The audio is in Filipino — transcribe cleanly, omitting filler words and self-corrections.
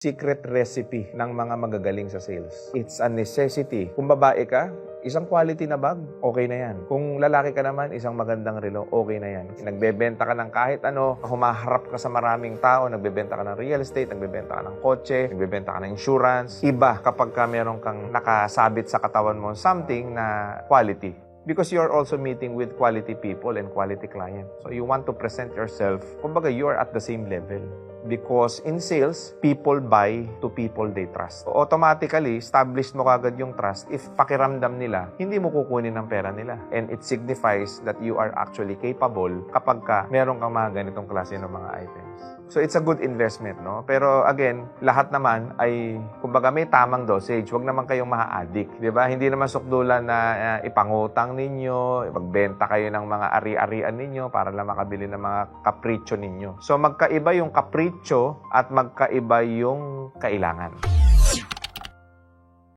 secret recipe ng mga magagaling sa sales. It's a necessity. Kung babae ka, isang quality na bag, okay na yan. Kung lalaki ka naman, isang magandang relo, okay na yan. Nagbebenta ka ng kahit ano, humaharap ka sa maraming tao, nagbebenta ka ng real estate, nagbebenta ka ng kotse, nagbebenta ka ng insurance. Iba kapag ka meron kang nakasabit sa katawan mo something na quality. Because you're also meeting with quality people and quality clients. So you want to present yourself, kumbaga you're at the same level. Because in sales, people buy to people they trust. So automatically, established mo kagad yung trust if pakiramdam nila, hindi mo kukunin ang pera nila. And it signifies that you are actually capable kapag ka meron kang mga ganitong klase ng mga items. So it's a good investment, no? Pero again, lahat naman ay, kumbaga may tamang dosage. Huwag naman kayong ma-addict, di ba? Hindi naman sukdulan na ipangutang ninyo, magbenta kayo ng mga ari-arian ninyo para lang makabili ng mga kapritsyo ninyo. So magkaiba yung kapritsyo at magkaiba yung kailangan.